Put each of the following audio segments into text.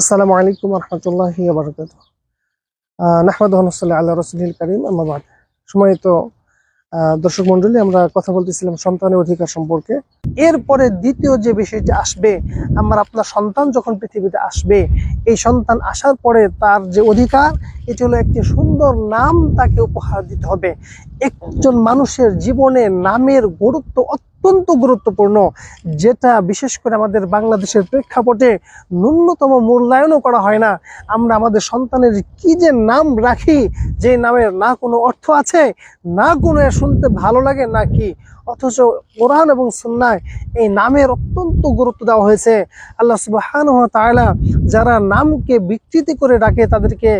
আসসালামু আলাইকুম রহমতুল্লাহি ওয়া বারাকাতুহু। নাহমাদুহু ওয়া নুসাল্লি আলা রাসূলিল কারীম, আম্মা বা'দ। সম্মানিত দর্শক মণ্ডলী, আমরা কথা বলতেছিলাম সন্তানের অধিকার সম্পর্কে। এরপরে দ্বিতীয় যে বিষয়টি আসবে, আপনার সন্তান যখন পৃথিবীতে আসবে, এই সন্তান আসার পরে তার যে অধিকার, এটি হলো একটি সুন্দর নাম তাকে উপহার দিতে হবে। একজন মানুষের জীবনে নামের গুরুত্ব অত্যন্ত গুরুত্বপূর্ণ, যেটা বিশেষ করে আমাদের বাংলাদেশের প্রেক্ষাপটে ন্যূনতম মূল্যায়নও করা হয় না। আমরা আমাদের সন্তানের কি যে নাম রাখি, যে নামের না কোনো অর্থ আছে, না কোনো শুনতে ভালো লাগে না কি, অথচ কোরআন এবং সুন্নাহয় এই নামের অত্যন্ত গুরুত্ব দেওয়া হয়েছে। আল্লাহ সুবহানাহু ওয়া তাআলা যারা নামকে বিকৃতি করে ডাকে তাদেরকে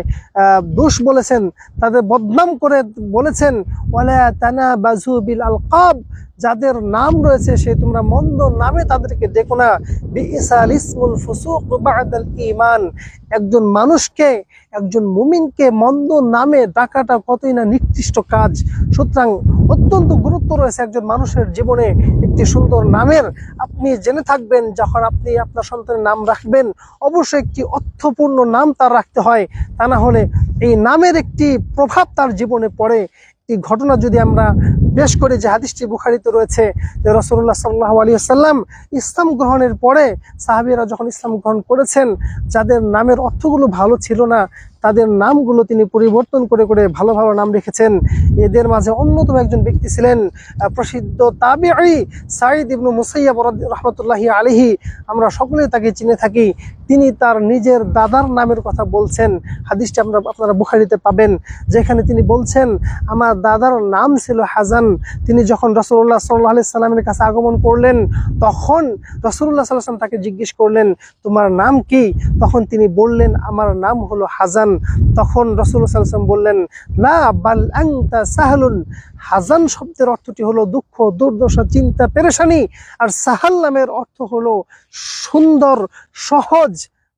দোষ বলেছেন, তাদের বদনাম করে বলেছেন, ওয়ালা তানাবাজু বিল আলকাব, যাদের নাম রয়েছে সে তোমরা মন্দ নামে তাদেরকে ডেকো না। বিইসাল ইসমুল ফুসুক বা'দাল ঈমান, একজন মানুষকে, একজন মুমিনকে মন্দ নামে ডাকাটা কতই না নিকৃষ্ট কাজ। সুতরাং অত্যন্ত গুরুত্ব রয়েছে একজন মানুষের জীবনে একটি সুন্দর নামের। আপনি জেনে থাকবেন, যখন আপনি আপনার সন্তানের নাম রাখবেন অবশ্যই একটি অর্থপূর্ণ নাম তার রাখতে হয়, তা না হলে এই নামের একটি প্রভাব তার জীবনে পড়ে। এই ঘটনা যদি আমরা পেশ করি, যে হাদিসটি বুখারীতে রয়েছে, যে রাসূলুল্লাহ সাল্লাল্লাহু আলাইহি ওয়াসাল্লাম ইসলাম গ্রহণের পরে সাহাবীরা যখন ইসলাম গ্রহণ করেছেন, যাদের নামের অর্থগুলো ভালো ছিল না তাদের নামগুলো তিনি পরিবর্তন করে করে ভালো ভালো নাম রেখেছেন। এদের মাঝে অন্যতম একজন ব্যক্তি ছিলেন প্রসিদ্ধ তাবিঈ সাঈদ ইবনে মুসাইয়াব রাহমাতুল্লাহি আলাইহি। আমরা সকলেই তাকে চিনে থাকি। তিনি তার নিজের দাদার নামের কথা বলছেন। হাদিসটি আপনারা বুখারীতে পাবেন, যেখানে তিনি বলছেন, আমার দাদার নাম ছিল হাজান। তিনি যখন রাসূলুল্লাহ সাল্লাল্লাহু আলাইহি সাল্লামের কাছে আগমন করলেন, তখন রাসূলুল্লাহ সাল্লাল্লাহু আলাইহি সাল্লাম তাকে জিজ্ঞেস করলেন, তোমার নাম কি? তখন তিনি বললেন, আমার নাম হলো হাজান। তখন রাসূলুল্লাহ সাল্লাল্লাহু আলাইহি সাল্লাম বললেন, লা বাল আনতা সাহলুন। হাজান শব্দের অর্থটি হলো দুঃখ, দুর্দশা, চিন্তা, পেরেশানি। আর সাহাল নামের অর্থ হলো সুন্দর, সহজ।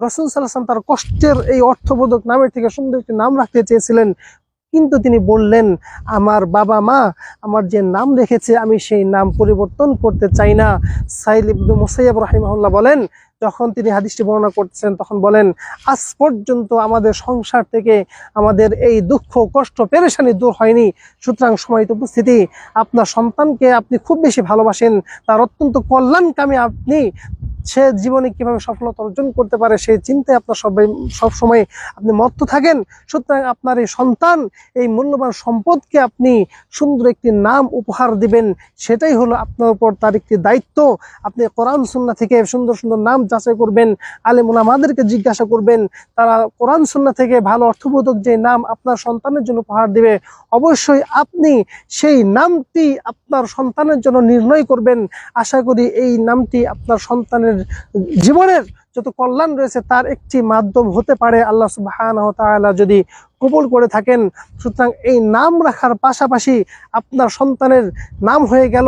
রাসূল সাল্লাল্লাহু আলাইহি ওয়াসাল্লাম তার কষ্টের এই অর্থবোধক নামের থেকে সুন্দর একটি নাম রাখতে চেয়েছিলেন, কিন্তু তিনি বললেন, আমার বাবা মা আমার যে নাম রেখেছে আমি সেই নাম পরিবর্তন করতে চাই না। সাঈদ ইবনে মুসাইয়াব রাহিমাহুল্লাহ বলেন, যখন তিনি হাদিসটি বর্ণনা করতেছেন তখন বলেন, আজ পর্যন্ত আমাদের সংসার থেকে আমাদের এই দুঃখ, কষ্ট, পেরেশানি দূর হয়নি। সুতরাং সম্মানিত উপস্থিতি, আপনার সন্তানকে আপনি খুব বেশি ভালোবাসেন, তার অত্যন্ত কল্যাণকামী আপনি, সে জীবনে কিভাবে সফলতা অর্জন করতে পারে সেই চিন্তায় আপনার সবসময় আপনি মত্ত থাকেন। সুতরাং আপনার এই সন্তান, এই মূল্যবান সম্পদকে আপনি সুন্দর একটি নাম উপহার দিবেন, সেটাই হলো আপনার উপর তার একটি দায়িত্ব। আপনি কোরআন সুন্নাহ থেকে সুন্দর সুন্দর নাম যাচাই করবেন, আলেম উলামাদেরকে জিজ্ঞাসা করবেন, তারা কোরআন সুন্নাহ থেকে ভালো অর্থবোধক যে নাম আপনার সন্তানের জন্য উপহার দিবে, অবশ্যই আপনি সেই নামটি আপনার সন্তানের জন্য নির্ণয় করবেন। আশা করি এই নামটি আপনার সন্তানের জীবনের যত কল্যাণ রয়েছে তার একটি মাধ্যম হতে পারে, আল্লাহ সুবহানাহু ওয়া তাআলা যদি কবুল করে থাকেন। সুতরাং এই নাম রাখার পাশাপাশি আপনার সন্তানের নাম হয়ে গেল,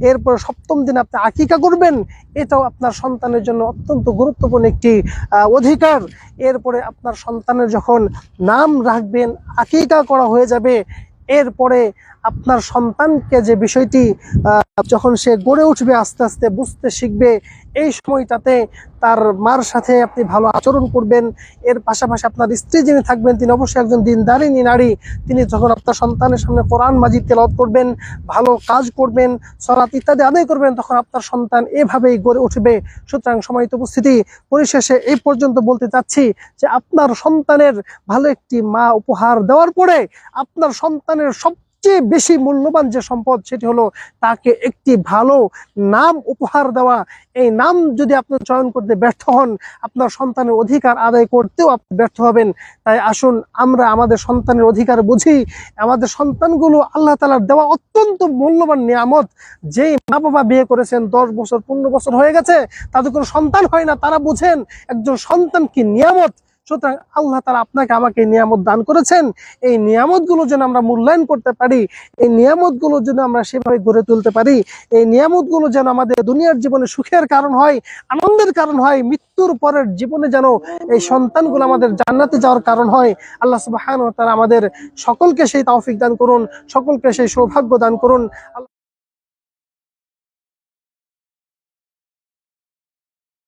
এরপর সপ্তম দিন আপনি আকিকা করবেন, এটাও আপনার সন্তানের জন্য অত্যন্ত গুরুত্বপূর্ণ একটি অধিকার। এরপরে আপনার সন্তানের যখন নাম রাখবেন, আকিকা করা হয়ে যাবে, এরপরে আপনার সন্তানকে যে বিষয়টি যখন সে গড়ে উঠবে, আস্তে আস্তে বুঝতে শিখবে, এই সময়টাতে তার মার সাথে আপনি ভালো আচরণ করবেন। এর পাশাপাশি আপনার স্ত্রী যিনি থাকবেন তিনি অবশ্যই একজন দিনদারিনী নারী। তিনি যখন আপনার সন্তানের সামনে কোরআন মাজিদ তেলাওয়াত করবেন, ভালো কাজ করবেন, সালাত ইত্যাদি আদায় করবেন, তখন আপনার সন্তান এভাবেই গড়ে উঠবে। সুতরাং সম্মানিত উপস্থিতি, পরিশেষে এই পর্যন্ত বলতে চাচ্ছি যে আপনার সন্তানের ভালো একটি মা উপহার দেওয়ার পরে আপনার সন্তানের সবচেয়ে বেশি মূল্যবান যে সম্পদ সেটি হলো তাকে একটি ভালো নাম উপহার দেওয়া। এই নাম যদি আপনি চয়ন করতে ব্যর্থ হন, আপনার সন্তানের অধিকার আদায় করতেও আপনি ব্যর্থ হবেন। তাই আসুন আমরা আমাদের সন্তানের অধিকার বুঝি। আমাদের সন্তানগুলো আল্লাহ তাআলার দেওয়া অত্যন্ত মূল্যবান নিয়ামত। যেই মা বাবা বিয়ে করেছেন 10 বছর 15 বছর হয়ে গেছে, তাদের কোনো সন্তান হয় না, তারা বুঝেন একজন সন্তান কি নিয়ামত। সুতরাং আল্লাহ তাআলা আপনাকে আমাকে নিয়ামত দান করেছেন, এই নিয়ামতগুলো যেন আমরা মূল্যায়ন করতে পারি, এই নিয়ামতগুলো যেন আমরা সেভাবে গড়ে তুলতে পারি, এই নিয়ামতগুলো যেন আমাদের দুনিয়ার জীবনে সুখের কারণ হয়, আনন্দের কারণ হয়, মৃত্যুর পরের জীবনে যেন এই সন্তানগুলো আমাদের জান্নাতে যাওয়ার কারণ হয়। আল্লাহ সুবহানাহু ওয়া তাআলা আমাদের সকলকে সেই তৌফিক দান করুন, সকলকে সেই সৌভাগ্য দান করুন।